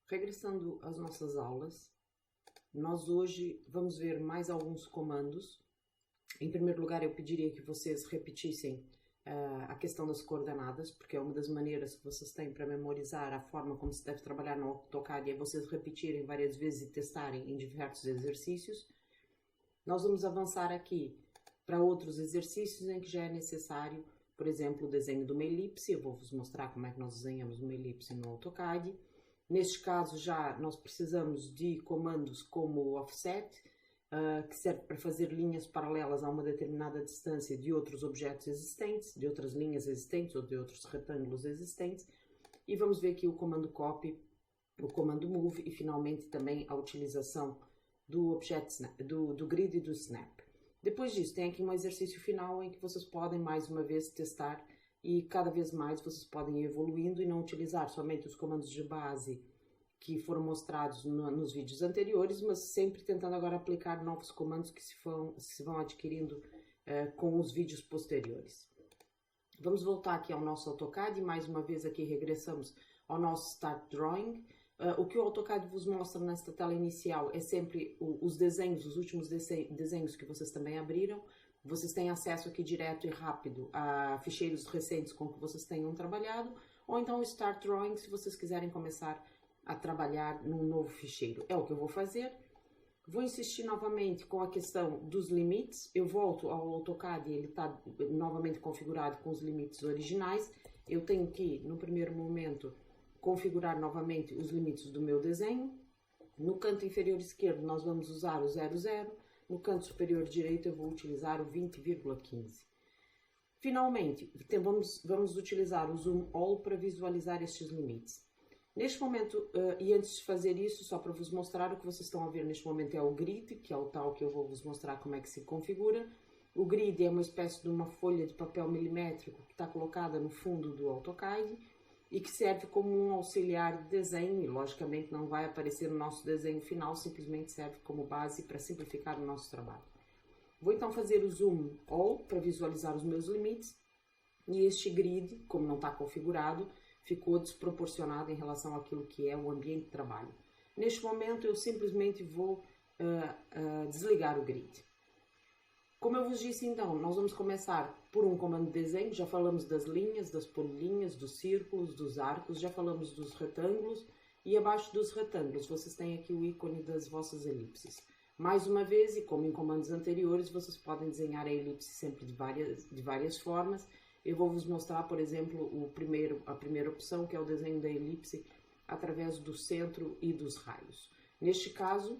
Regressando às nossas aulas, nós hoje vamos ver mais alguns comandos. Em primeiro lugar, eu pediria que vocês repetissem a questão das coordenadas, porque é uma das maneiras que vocês têm para memorizar a forma como se deve trabalhar no AutoCAD, é vocês repetirem várias vezes e testarem em diversos exercícios. Nós vamos avançar aqui para outros exercícios em que já é necessário, por exemplo, o desenho de uma elipse. Eu vou vos mostrar como é que nós desenhamos uma elipse no AutoCAD. Neste caso, já nós precisamos de comandos como o offset, que serve para fazer linhas paralelas a uma determinada distância de outros objetos existentes, de outras linhas existentes ou de outros retângulos existentes. E vamos ver aqui o comando copy, o comando move e finalmente também a utilização do do grid e do snap. Depois disso, tem aqui um exercício final em que vocês podem mais uma vez testar e cada vez mais vocês podem ir evoluindo e não utilizar somente os comandos de base que foram mostrados nos vídeos anteriores, mas sempre tentando agora aplicar novos comandos que se vão adquirindo com os vídeos posteriores. Vamos voltar aqui ao nosso AutoCAD e mais uma vez aqui regressamos ao nosso Start Drawing. O que o AutoCAD vos mostra nesta tela inicial é sempre os desenhos, os últimos desenhos que vocês também abriram. Vocês têm acesso aqui direto e rápido a ficheiros recentes com que vocês tenham trabalhado, ou então o Start Drawing se vocês quiserem começar a trabalhar num novo ficheiro. É o que eu vou fazer. Vou insistir novamente com a questão dos limites. Eu volto ao AutoCAD e ele está novamente configurado com os limites originais. Eu tenho que, no primeiro momento, configurar novamente os limites do meu desenho. No canto inferior esquerdo nós vamos usar o 00, no canto superior direito eu vou utilizar o 20,15. Finalmente, vamos utilizar o Zoom All para visualizar estes limites. Neste momento, e antes de fazer isso, só para vos mostrar, o que vocês estão a ver neste momento é o grid, que é o tal que eu vou vos mostrar como é que se configura. O grid é uma espécie de uma folha de papel milimétrico que está colocada no fundo do AutoCAD e que serve como um auxiliar de desenho e, logicamente, não vai aparecer no nosso desenho final, simplesmente serve como base para simplificar o nosso trabalho. Vou então fazer o Zoom All para visualizar os meus limites e este grid, como não está configurado, ficou desproporcionado em relação àquilo que é o ambiente de trabalho. Neste momento, eu simplesmente vou desligar o grid. Como eu vos disse, então, nós vamos começar por um comando de desenho. Já falamos das linhas, das polilinhas, dos círculos, dos arcos, já falamos dos retângulos. E abaixo dos retângulos, vocês têm aqui o ícone das vossas elipses. Mais uma vez, e como em comandos anteriores, vocês podem desenhar a elipse sempre de várias formas. Eu vou vos mostrar, por exemplo, a primeira opção, que é o desenho da elipse através do centro e dos raios. Neste caso,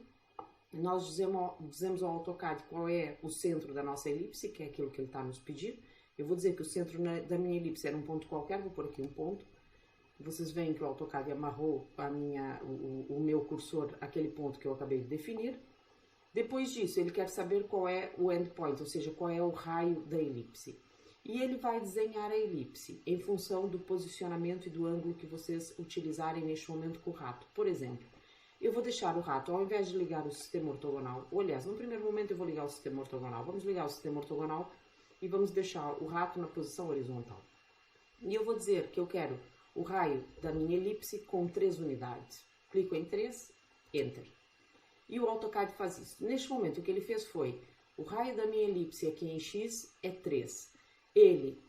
nós dizemos ao AutoCAD qual é o centro da nossa elipse, que é aquilo que ele está a nos pedir. Eu vou dizer que o centro da minha elipse era um ponto qualquer, vou pôr aqui um ponto. Vocês veem que o AutoCAD amarrou o meu cursor àquele ponto que eu acabei de definir. Depois disso, ele quer saber qual é o endpoint, ou seja, qual é o raio da elipse. E ele vai desenhar a elipse em função do posicionamento e do ângulo que vocês utilizarem neste momento com o rato. Por exemplo, eu vou deixar o rato, ao invés de ligar o sistema ortogonal, ou aliás, no primeiro momento eu vou ligar o sistema ortogonal. Vamos ligar o sistema ortogonal e vamos deixar o rato na posição horizontal. E eu vou dizer que eu quero o raio da minha elipse com 3 unidades. Clico em 3, Enter. E o AutoCAD faz isso. Neste momento, o que ele fez foi, o raio da minha elipse aqui em X é 3. Ele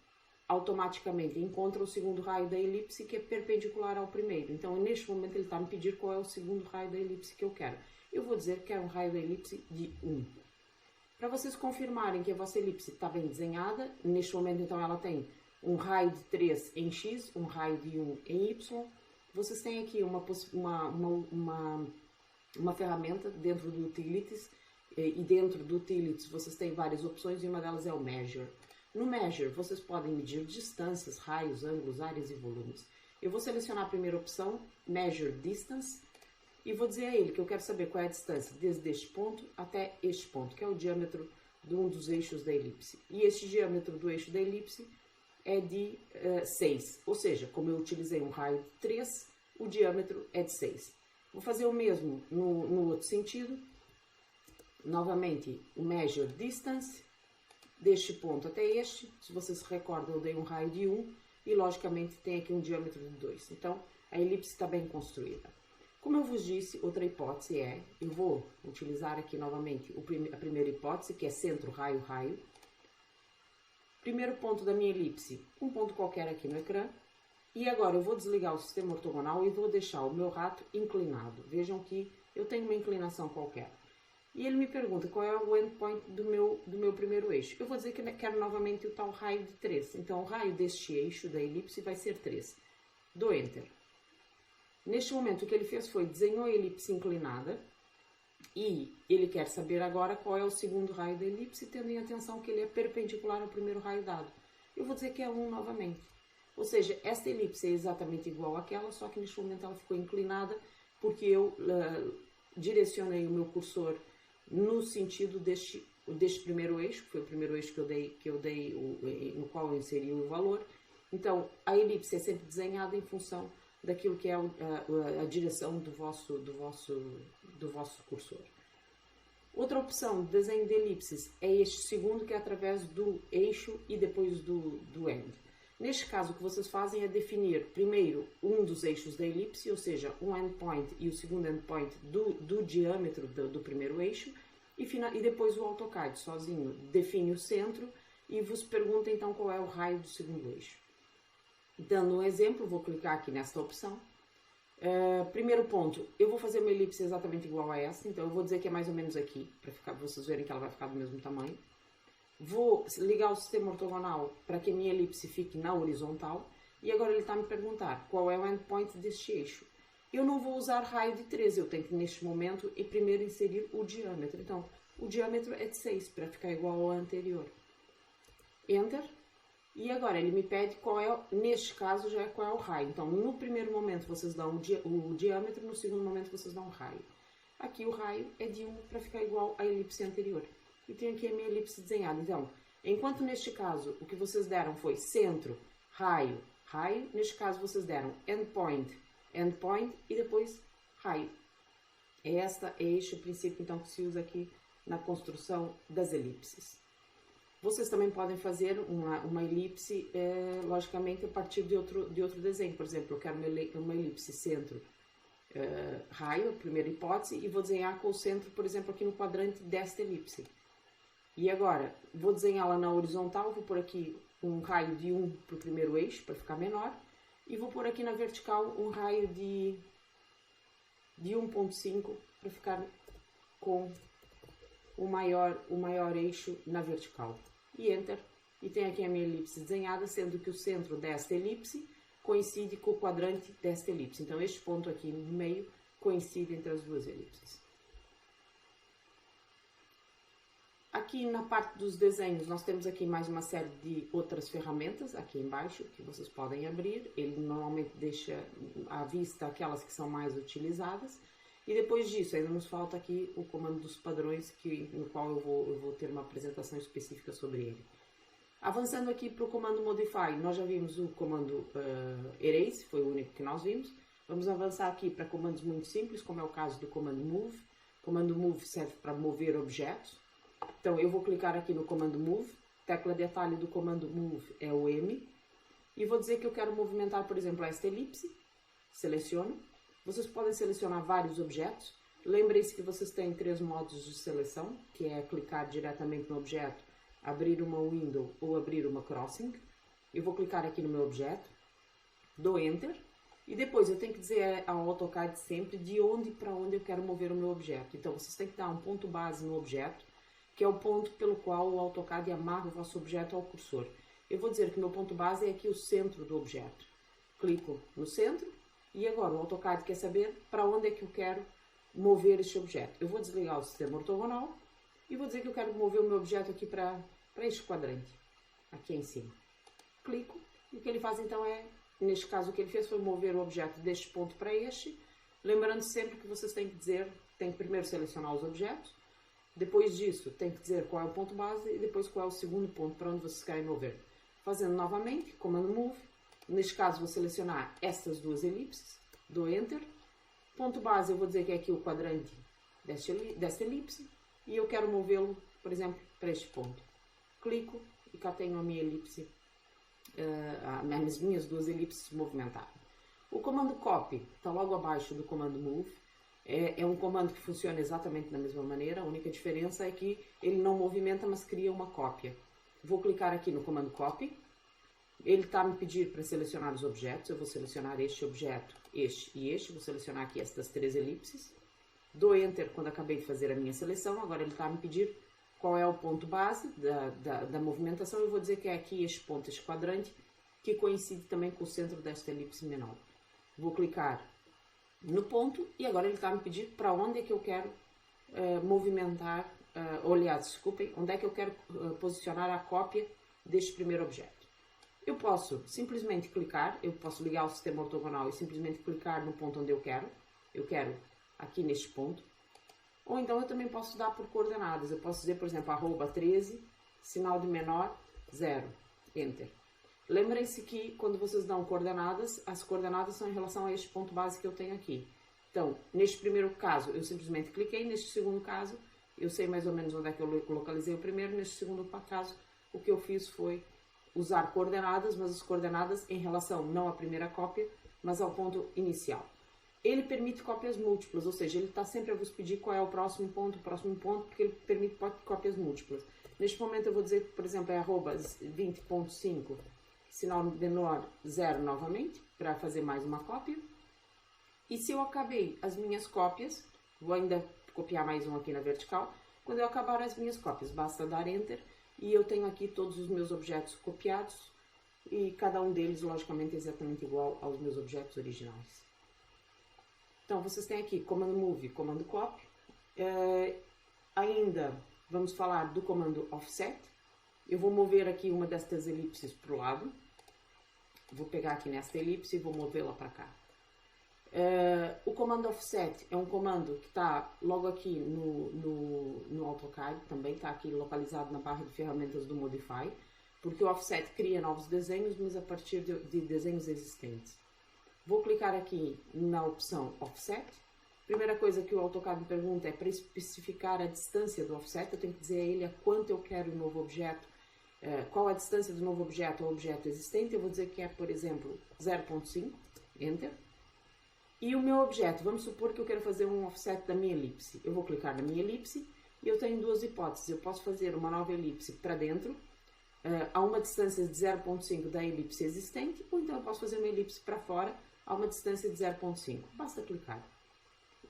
automaticamente encontra o segundo raio da elipse que é perpendicular ao primeiro. Então, neste momento, ele está me pedindo qual é o segundo raio da elipse que eu quero. Eu vou dizer que é um raio da elipse de 1. Para vocês confirmarem que a vossa elipse está bem desenhada, neste momento, então, ela tem um raio de 3 em X, um raio de 1 em Y. Vocês têm aqui uma ferramenta dentro do Utilities, e dentro do Utilities vocês têm várias opções e uma delas é o Measure. No Measure, vocês podem medir distâncias, raios, ângulos, áreas e volumes. Eu vou selecionar a primeira opção, Measure Distance, e vou dizer a ele que eu quero saber qual é a distância desde este ponto até este ponto, que é o diâmetro de um dos eixos da elipse. E este diâmetro do eixo da elipse é de 6, ou seja, como eu utilizei um raio de 3, o diâmetro é de 6. Vou fazer o mesmo no outro sentido. Novamente, o Measure Distance, deste ponto até este. Se vocês se recordam, eu dei um raio de 1 e, logicamente, tem aqui um diâmetro de 2. Então, a elipse está bem construída. Como eu vos disse, outra hipótese é, eu vou utilizar aqui novamente a primeira hipótese, que é centro, raio, raio. Primeiro ponto da minha elipse, um ponto qualquer aqui no ecrã. E agora eu vou desligar o sistema ortogonal e vou deixar o meu rato inclinado. Vejam que eu tenho uma inclinação qualquer. E ele me pergunta qual é o endpoint do meu primeiro eixo. Eu vou dizer que quero novamente o tal raio de 3. Então, o raio deste eixo da elipse vai ser 3. Dou Enter. Neste momento, o que ele fez foi desenhou a elipse inclinada e ele quer saber agora qual é o segundo raio da elipse, tendo em atenção que ele é perpendicular ao primeiro raio dado. Eu vou dizer que é 1 novamente. Ou seja, esta elipse é exatamente igual àquela, só que neste momento ela ficou inclinada porque eu direcionei o meu cursor no sentido deste primeiro eixo, que foi o primeiro eixo que eu dei no qual eu inseri o valor. Então, a elipse é sempre desenhada em função daquilo que é a direção do vosso cursor. Outra opção de desenho de elipses é este segundo, que é através do eixo e depois do end. Neste caso, o que vocês fazem é definir primeiro um dos eixos da elipse, ou seja, um endpoint e o segundo endpoint do diâmetro do primeiro eixo, e depois o AutoCAD sozinho define o centro e vos pergunta então qual é o raio do segundo eixo. Dando um exemplo, vou clicar aqui nesta opção. Primeiro ponto, eu vou fazer uma elipse exatamente igual a essa, então eu vou dizer que é mais ou menos aqui, para vocês verem que ela vai ficar do mesmo tamanho. Vou ligar o sistema ortogonal para que a minha elipse fique na horizontal, e agora ele está a me perguntar qual é o endpoint deste eixo. Eu não vou usar raio de 13, eu tenho que neste momento primeiro inserir o diâmetro. Então, o diâmetro é de 6, para ficar igual ao anterior. Enter. E agora ele me pede qual é, neste caso já é qual é o raio. Então, no primeiro momento vocês dão o diâmetro, no segundo momento vocês dão o raio. Aqui o raio é de 1 para ficar igual à elipse anterior. E tenho aqui a minha elipse desenhada. Então, enquanto neste caso o que vocês deram foi centro, raio, raio, neste caso vocês deram endpoint, endpoint e depois raio. É este o princípio então que se usa aqui na construção das elipses. Vocês também podem fazer uma elipse, logicamente, a partir de outro desenho. Por exemplo, eu quero uma elipse centro, raio, a primeira hipótese, e vou desenhar com o centro, por exemplo, aqui no quadrante desta elipse. E agora, vou desenhá-la na horizontal, vou pôr aqui um raio de 1 para o primeiro eixo, para ficar menor, e vou pôr aqui na vertical um raio de 1,5 para ficar com o maior eixo na vertical. E Enter. E tem aqui a minha elipse desenhada, sendo que o centro desta elipse coincide com o quadrante desta elipse. Então, este ponto aqui no meio coincide entre as duas elipses. Aqui na parte dos desenhos, nós temos aqui mais uma série de outras ferramentas, aqui embaixo, que vocês podem abrir. Ele normalmente deixa à vista aquelas que são mais utilizadas. E depois disso, ainda nos falta aqui o comando dos padrões, no qual eu vou ter uma apresentação específica sobre ele. Avançando aqui para o comando Modify, nós já vimos o comando Erase, foi o único que nós vimos. Vamos avançar aqui para comandos muito simples, como é o caso do comando Move. O comando Move serve para mover objetos. Então, eu vou clicar aqui no comando Move, tecla de atalho do comando Move é o M, e vou dizer que eu quero movimentar, por exemplo, esta elipse, seleciono. Vocês podem selecionar vários objetos. Lembrem-se que vocês têm 3 modos de seleção, que é clicar diretamente no objeto, abrir uma window ou abrir uma crossing. Eu vou clicar aqui no meu objeto, dou Enter, e depois eu tenho que dizer ao AutoCAD sempre de onde para onde eu quero mover o meu objeto. Então, vocês têm que dar um ponto base no objeto, que é o ponto pelo qual o AutoCAD amarra o vosso objeto ao cursor. Eu vou dizer que meu ponto base é aqui o centro do objeto. Clico no centro. E agora o AutoCAD quer saber para onde é que eu quero mover este objeto. Eu vou desligar o sistema ortogonal e vou dizer que eu quero mover o meu objeto aqui para este quadrante, aqui em cima. Clico e o que ele faz então é, neste caso o que ele fez foi mover o objeto deste ponto para este, lembrando sempre que vocês têm que primeiro selecionar os objetos, depois disso tem que dizer qual é o ponto base e depois qual é o segundo ponto para onde vocês querem mover. Fazendo novamente, comando Move. Neste caso, vou selecionar estas duas elipses, dou Enter. Ponto base, eu vou dizer que é aqui o quadrante desta elipse, e eu quero movê-lo, por exemplo, para este ponto. Clico e cá tenho a minha elipse, as minhas duas elipses movimentadas. O comando Copy está logo abaixo do comando Move. É um comando que funciona exatamente da mesma maneira, a única diferença é que ele não movimenta, mas cria uma cópia. Vou clicar aqui no comando copy, ele está me pedindo para selecionar os objetos, eu vou selecionar este objeto, este e este, vou selecionar aqui estas 3 elipses, dou Enter quando acabei de fazer a minha seleção, agora ele está me pedir qual é o ponto base da movimentação, eu vou dizer que é aqui este ponto, este quadrante, que coincide também com o centro desta elipse menor. Vou clicar no ponto e agora ele está me pedindo para onde é que eu quero movimentar, aliás, desculpem, onde é que eu quero posicionar a cópia deste primeiro objeto. Eu posso simplesmente clicar, eu posso ligar o sistema ortogonal e simplesmente clicar no ponto onde eu quero aqui neste ponto, ou então eu também posso dar por coordenadas, eu posso dizer, por exemplo, @13, sinal de menor, 0, Enter. Lembrem-se que quando vocês dão coordenadas, as coordenadas são em relação a este ponto base que eu tenho aqui. Então, neste primeiro caso, eu simplesmente cliquei, neste segundo caso, eu sei mais ou menos onde é que eu localizei o primeiro, neste segundo caso, o que eu fiz foi usar coordenadas, mas as coordenadas em relação não à primeira cópia, mas ao ponto inicial. Ele permite cópias múltiplas, ou seja, ele está sempre a vos pedir qual é o próximo ponto, porque ele permite cópias múltiplas. Neste momento eu vou dizer que, por exemplo, é @20.5, sinal menor 0 novamente, para fazer mais uma cópia. E se eu acabei as minhas cópias, vou ainda copiar mais um aqui na vertical, quando eu acabar as minhas cópias, basta dar Enter, e eu tenho aqui todos os meus objetos copiados, e cada um deles, logicamente, é exatamente igual aos meus objetos originais. Então, vocês têm aqui comando move, comando copy. Ainda vamos falar do comando offset. Eu vou mover aqui uma destas elipses para o lado. Vou pegar aqui nesta elipse e vou movê-la para cá. O comando offset é um comando que está logo aqui no AutoCAD, também está aqui localizado na barra de ferramentas do Modify, porque o offset cria novos desenhos, mas a partir de desenhos existentes. Vou clicar aqui na opção Offset. Primeira coisa que o AutoCAD me pergunta é para especificar a distância do offset, eu tenho que dizer a ele a quanto eu quero o novo objeto, qual a distância do novo objeto ao objeto existente. Eu vou dizer que é, por exemplo, 0.5, Enter. E o meu objeto, vamos supor que eu quero fazer um offset da minha elipse. Eu vou clicar na minha elipse e eu tenho duas hipóteses. Eu posso fazer uma nova elipse para dentro, a uma distância de 0.5 da elipse existente, ou então eu posso fazer uma elipse para fora, a uma distância de 0.5. Basta clicar.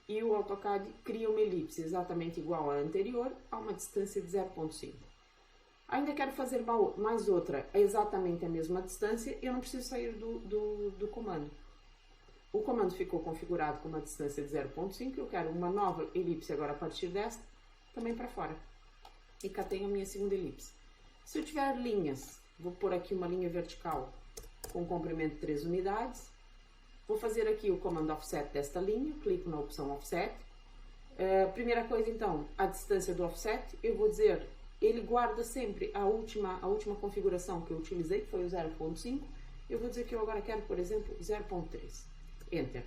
E o AutoCAD cria uma elipse exatamente igual à anterior, a uma distância de 0.5. Ainda quero fazer mais outra, exatamente a mesma distância, e eu não preciso sair do comando. O comando ficou configurado com uma distância de 0.5, eu quero uma nova elipse agora a partir desta, também para fora. E cá tenho a minha segunda elipse. Se eu tiver linhas, vou pôr aqui uma linha vertical com comprimento de 3 unidades. Vou fazer aqui o comando offset desta linha, clico na opção offset. Primeira coisa então, a distância do offset, eu vou dizer, ele guarda sempre a última configuração que eu utilizei, que foi o 0.5. Eu vou dizer que eu agora quero, por exemplo, 0.3. Enter.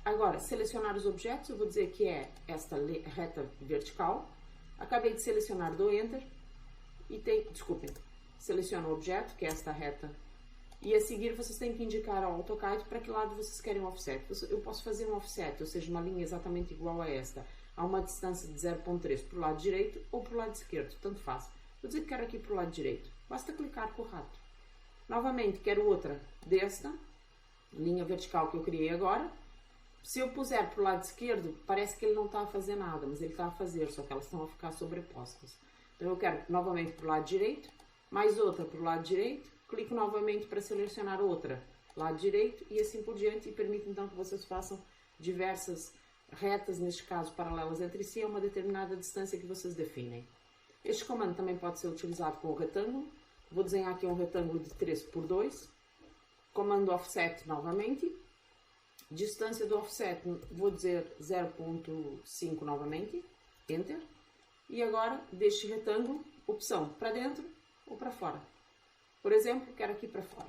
Agora, selecionar os objetos, eu vou dizer que é esta reta vertical. Acabei de selecionar, dou Enter. E seleciono o objeto, que é esta reta. E a seguir vocês têm que indicar ao AutoCAD para que lado vocês querem o offset. Eu posso fazer um offset, ou seja, uma linha exatamente igual a esta, a uma distância de 0.3 para o lado direito ou para o lado esquerdo, tanto faz. Vou dizer que quero aqui para o lado direito. Basta clicar com o rato. Novamente, quero outra desta linha vertical que eu criei agora. Se eu puser para o lado esquerdo, parece que ele não está a fazer nada, mas ele está a fazer, só que elas estão a ficar sobrepostas. Então eu quero novamente para o lado direito, mais outra para o lado direito, clico novamente para selecionar outra, lado direito e assim por diante, e permite então que vocês façam diversas retas, neste caso paralelas entre si, a uma determinada distância que vocês definem. Este comando também pode ser utilizado com o retângulo. Vou desenhar aqui um retângulo de 3 por 2, comando offset novamente, distância do offset, vou dizer 0.5 novamente, Enter, e agora deste retângulo, opção para dentro ou para fora. Por exemplo, quero aqui para fora.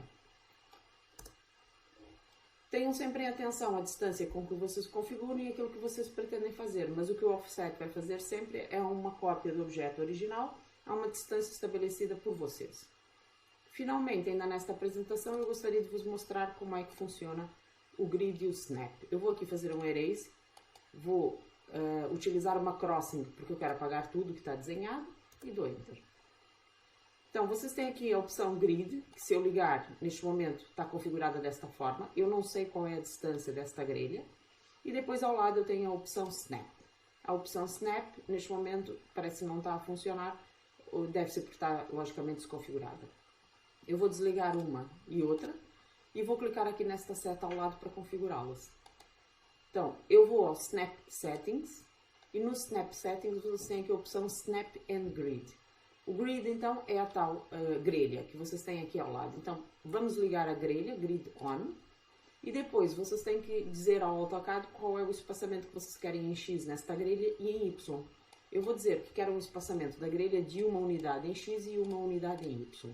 Tenham sempre em atenção a distância com que vocês configuram e aquilo que vocês pretendem fazer, mas o que o offset vai fazer sempre é uma cópia do objeto original a uma distância estabelecida por vocês. Finalmente, ainda nesta apresentação, eu gostaria de vos mostrar como é que funciona o grid e o snap. Eu vou aqui fazer um erase, vou utilizar uma crossing, porque eu quero apagar tudo que está desenhado, e dou Enter. Então, vocês têm aqui a opção Grid, que se eu ligar, neste momento, está configurada desta forma. Eu não sei qual é a distância desta grelha. E depois, ao lado, eu tenho a opção Snap. A opção Snap, neste momento, parece que não está a funcionar, ou deve ser porque está, logicamente, desconfigurada. Eu vou desligar uma e outra, e vou clicar aqui nesta seta ao lado para configurá-las. Então, eu vou ao Snap Settings, e no Snap Settings vocês têm aqui a opção Snap and Grid. O Grid, então, é a tal grelha que vocês têm aqui ao lado. Então, vamos ligar a grelha, Grid On, e depois vocês têm que dizer ao AutoCAD qual é o espaçamento que vocês querem em X nesta grelha e em Y. Eu vou dizer que quero um espaçamento da grelha de uma unidade em X e uma unidade em Y.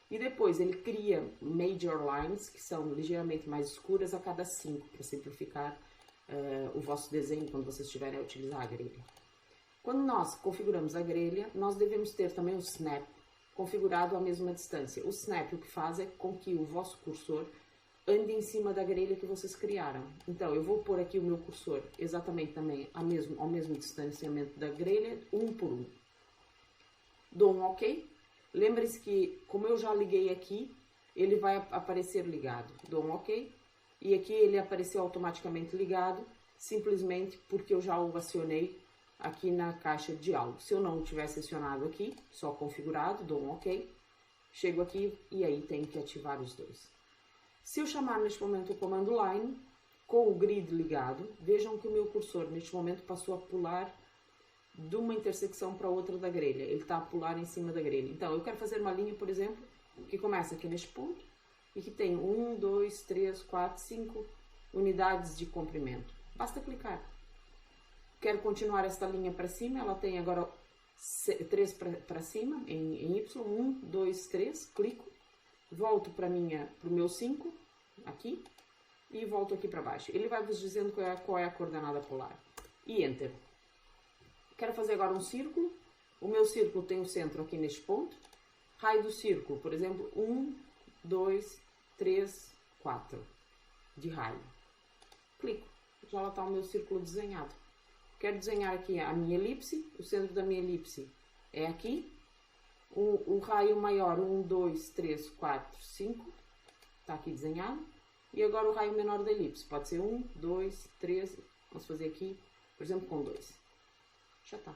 E depois ele cria Major Lines, que são ligeiramente mais escuras a cada 5, para simplificar o vosso desenho quando vocês estiverem a utilizar a grelha. Quando nós configuramos a grelha, nós devemos ter também o Snap configurado à mesma distância. O Snap o que faz é com que o vosso cursor ande em cima da grelha que vocês criaram. Então, eu vou pôr aqui o meu cursor exatamente também ao mesmo distanciamento da grelha, um por um. Dou um OK. Lembre-se que, como eu já liguei aqui, ele vai aparecer ligado. Dou um OK. E aqui ele apareceu automaticamente ligado, simplesmente porque eu já o acionei aqui na caixa de diálogo. Se eu não o tivesse acionado aqui, só configurado, dou um OK, chego aqui e aí tenho que ativar os dois. Se eu chamar neste momento o comando Line, com o grid ligado, vejam que o meu cursor neste momento passou a pular de uma intersecção para outra da grelha. Ele está a pular em cima da grelha. Então, eu quero fazer uma linha, por exemplo, que começa aqui neste ponto e que tem 1, 2, 3, 4, 5 unidades de comprimento. Basta clicar. Quero continuar esta linha para cima, ela tem agora 3 para cima, em Y, 1, 2, 3, clico, volto para o meu 5, aqui, e volto aqui para baixo. Ele vai vos dizendo qual é a coordenada polar. E Enter. Quero fazer agora um círculo, o meu círculo tem o centro aqui neste ponto, raio do círculo, por exemplo, 1, 2, 3, 4, de raio. Clico, já lá está o meu círculo desenhado. Quero desenhar aqui a minha elipse, o centro da minha elipse é aqui. O raio maior, 1, 2, 3, 4, 5, está aqui desenhado. E agora o raio menor da elipse, pode ser 1, 2, 3, vamos fazer aqui, por exemplo, com 2. Já está.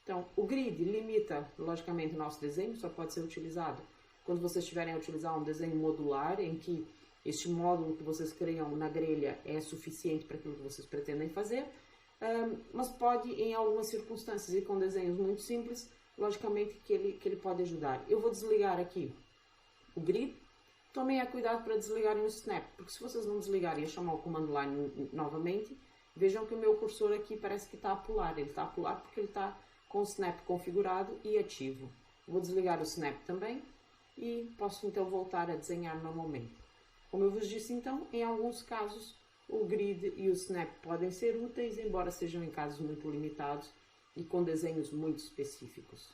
Então, o grid limita, logicamente, o nosso desenho, só pode ser utilizado quando vocês estiverem a utilizar um desenho modular, em que este módulo que vocês criam na grelha é suficiente para aquilo que vocês pretendem fazer. Mas pode, em algumas circunstâncias e com desenhos muito simples, logicamente que ele pode ajudar. Eu vou desligar aqui o grid. Tomem cuidado para desligarem o snap, porque se vocês não desligarem e chamar o comando line novamente, vejam que o meu cursor aqui parece que está a pular. Ele está a pular porque ele está com o snap configurado e ativo. Vou desligar o snap também e posso então voltar a desenhar normalmente. Como eu vos disse então, em alguns casos o grid e o snap podem ser úteis, embora sejam em casos muito limitados e com desenhos muito específicos.